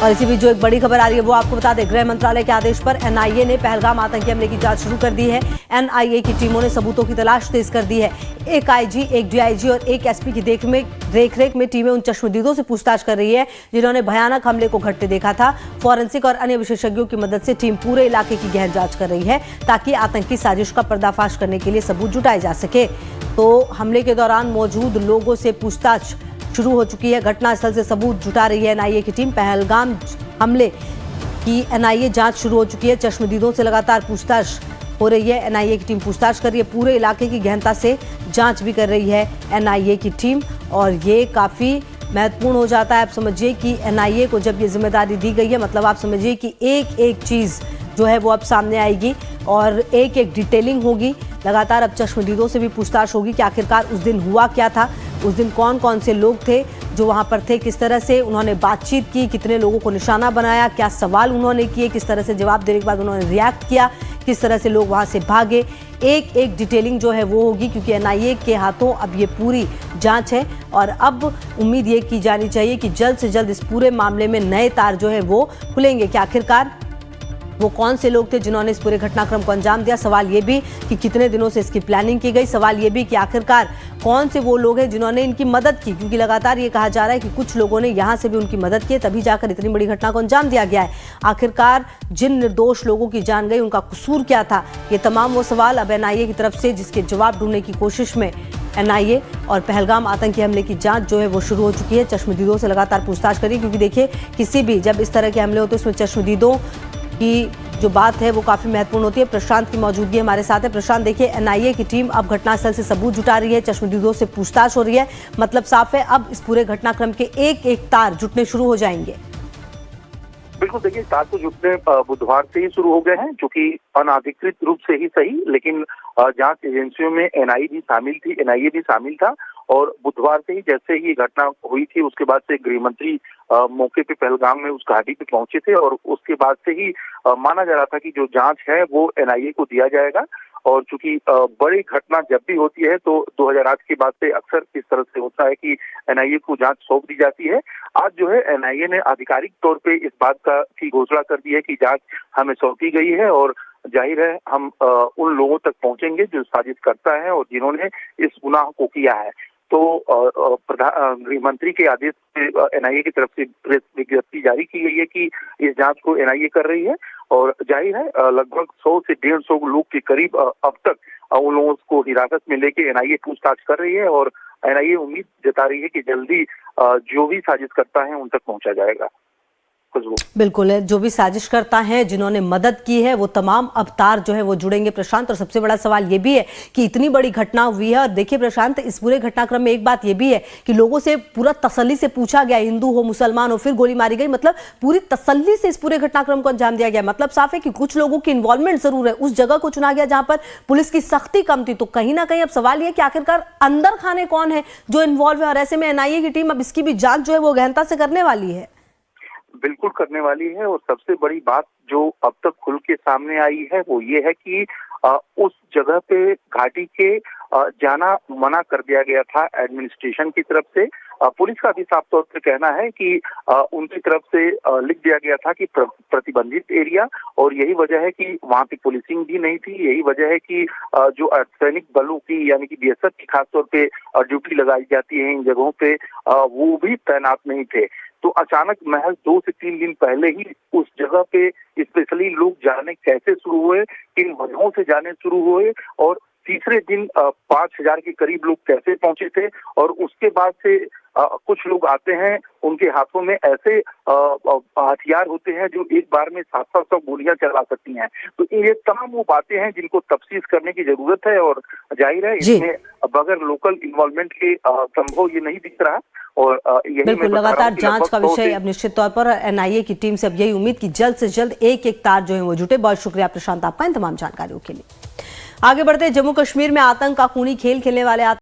और इसी बीच जो एक बड़ी खबर आ रही है वो आपको बता दें, गृह मंत्रालय के आदेश पर एनआईए ने पहलगाम आतंकी हमले की जांच शुरू कर दी है। एनआईए की टीमों ने सबूतों की तलाश तेज कर दी है। एक आईजी, एक डीआईजी और एक एसपी की देखरेख में टीमें उन चश्मदीदों से पूछताछ कर रही है जिन्होंने भयानक हमले को घटते देखा था। फॉरेंसिक और अन्य विशेषज्ञों की मदद से टीम पूरे इलाके की गहन जांच कर रही है ताकि आतंकी साजिश का पर्दाफाश करने के लिए सबूत जुटाए जा सके। तो हमले के दौरान मौजूद लोगों से पूछताछ शुरू हो चुकी है। घटनास्थल से सबूत जुटा रही है एनआईए की टीम। पहलगाम हमले की एनआईए जांच शुरू हो चुकी है। चश्मदीदों से लगातार पूछताछ हो रही है। एनआईए की टीम पूछताछ कर रही है। पूरे इलाके की गहनता से जांच भी कर रही है एनआईए की टीम। और ये काफ़ी महत्वपूर्ण हो जाता है। आप समझिए कि एनआईए को जब ये जिम्मेदारी दी गई है, मतलब आप समझिए कि एक एक चीज़ जो है वो अब सामने आएगी और एक एक डिटेलिंग होगी। लगातार अब चश्मदीदों से भी पूछताछ होगी कि आखिरकार उस दिन हुआ क्या था, उस दिन कौन कौन से लोग थे जो वहां पर थे, किस तरह से उन्होंने बातचीत की, कितने लोगों को निशाना बनाया, क्या सवाल उन्होंने किए, किस तरह से जवाब देने के बाद उन्होंने रिएक्ट किया, किस तरह से लोग वहां से भागे। एक एक डिटेलिंग जो है वो होगी क्योंकि एनआईए के हाथों अब ये पूरी जांच है। और अब उम्मीद ये की जानी चाहिए कि जल्द से जल्द इस पूरे मामले में नए तार जो है वो खुलेंगे कि आखिरकार वो कौन से लोग थे जिन्होंने इस पूरे घटनाक्रम को अंजाम दिया। सवाल ये भी कि कितने दिनों से इसकी प्लानिंग की गई। सवाल ये भी कि आखिरकार कौन से वो लोग हैं जिन्होंने इनकी मदद की, क्योंकि लगातार ये कहा जा रहा है कि कुछ लोगों ने यहाँ से भी उनकी मदद की, तभी जाकर इतनी बड़ी घटना को अंजाम दिया गया है। आखिरकार जिन निर्दोष लोगों की जान गई उनका कसूर क्या था, ये तमाम वो सवाल अब एनआईए की तरफ से जिसके जवाब ढूंढने की कोशिश में एनआईए और पहलगाम आतंकी हमले की जांच जो है वो शुरू हो चुकी है। चश्मदीदों से लगातार पूछताछ करी क्योंकि देखिए किसी भी जब इस तरह के हमले होते हैं उसमें चश्मदीदों की जो बात है वो काफ़ी महत्वपूर्ण होती है। प्रशांत की मौजूदगी हमारे साथ है। प्रशांत, देखिए एनआईए की टीम अब घटनास्थल से सबूत जुटा रही है, चश्मदीदों से पूछताछ हो रही है, मतलब साफ है अब इस पूरे घटनाक्रम के एक एक तार जुटने शुरू हो जाएंगे। बिल्कुल, देखिए तार तो जुटने बुधवार से ही शुरू हो गए हैं, जो कि अनाधिकृत रूप से ही सही, लेकिन जांच एजेंसियों में एनआईए भी शामिल था। और बुधवार से ही जैसे ही घटना हुई थी उसके बाद से गृह मंत्री मौके पे पहलगाम में उस घाटी पे पहुंचे थे और उसके बाद से ही माना जा रहा था कि जो जांच है वो एनआईए को दिया जाएगा। और चूंकि बड़ी घटना जब भी होती है तो 2008 के बाद से अक्सर इस तरह से होता है कि एनआईए को जांच सौंप दी जाती है। आज जो है एनआईए ने आधिकारिक तौर पे इस बात की घोषणा कर दी है कि जांच हमें सौंपी गई है और जाहिर है हम उन लोगों तक पहुंचेंगे जो साजिश करता है और जिन्होंने इस गुनाह को किया है। तो गृह मंत्री के आदेश से एनआईए की तरफ से प्रेस विज्ञप्ति जारी की गई है कि इस जांच को एनआईए कर रही है और जाहिर है लगभग 100 से 150 लोग के करीब अब तक उन लोगों को हिरासत में लेके एनआईए पूछताछ कर रही है और एनआईए उम्मीद जता रही है कि जल्दी जो भी साजिश करता है उन तक पहुंचा जाएगा। बिल्कुल है, जो भी साजिश करता है, जिन्होंने मदद की है, वो तमाम अब तार जो है वो जुड़ेंगे प्रशांत। और सबसे बड़ा सवाल ये भी है कि इतनी बड़ी घटना हुई है और देखिए प्रशांत, इस पूरे घटनाक्रम में एक बात ये भी है कि लोगों से पूरा तसल्ली से पूछा गया, हिंदू हो मुसलमान हो, फिर गोली मारी गई, मतलब पूरी तसल्ली से इस पूरे घटनाक्रम को अंजाम दिया गया। मतलब साफ है कि कुछ लोगों की इन्वॉल्वमेंट जरूर है, उस जगह को चुना गया जहां पर पुलिस की सख्ती कम थी। तो कहीं ना कहीं अब सवाल यह कि आखिरकार अंदर खाने कौन है जो इन्वॉल्व है और ऐसे में एनआईए की टीम अब इसकी भी जांच जो है वो गहनता से करने वाली है। बिल्कुल करने वाली है और सबसे बड़ी बात जो अब तक खुल के सामने आई है वो ये है कि उस जगह पे घाटी के जाना मना कर दिया गया था एडमिनिस्ट्रेशन की तरफ से। पुलिस का भी साफ तौर पे कहना है कि उनकी तरफ से लिख दिया गया था कि प्रतिबंधित एरिया, और यही वजह है कि वहां पे पुलिसिंग भी नहीं थी। यही वजह है कि जो अर्धसैनिक बलों की यानी कि बीएसएफ की खासतौर पे ड्यूटी लगाई जाती है इन जगहों पे, वो भी तैनात नहीं थे। तो अचानक महज 2 से 3 दिन पहले ही उस जगह पे स्पेशली लोग जाने कैसे शुरू हुए, किन वजहों से जाने शुरू हुए और तीसरे दिन 5000 के करीब लोग कैसे पहुंचे थे और उसके बाद से कुछ लोग आते हैं, उनके हाथों में ऐसे हथियार होते हैं जो एक बार में 700 गोलियां चला सकती हैं। तो ये तमाम वो बातें हैं जिनको तफ्तीश करने की जरूरत है और जाहिर है इसमें बगैर लोकल इन्वॉल्वमेंट के संभव ये नहीं दिख रहा। और बिल्कुल लगातार जांच का विषय अब निश्चित तौर पर एनआईए की टीम से अब यही उम्मीद कि जल्द से जल्द एक एक तार जो है वो जुटे। बहुत शुक्रिया प्रशांत आपका इन तमाम जानकारियों के लिए। आगे बढ़ते जम्मू कश्मीर में आतंक का खूनी खेल खेलने वाले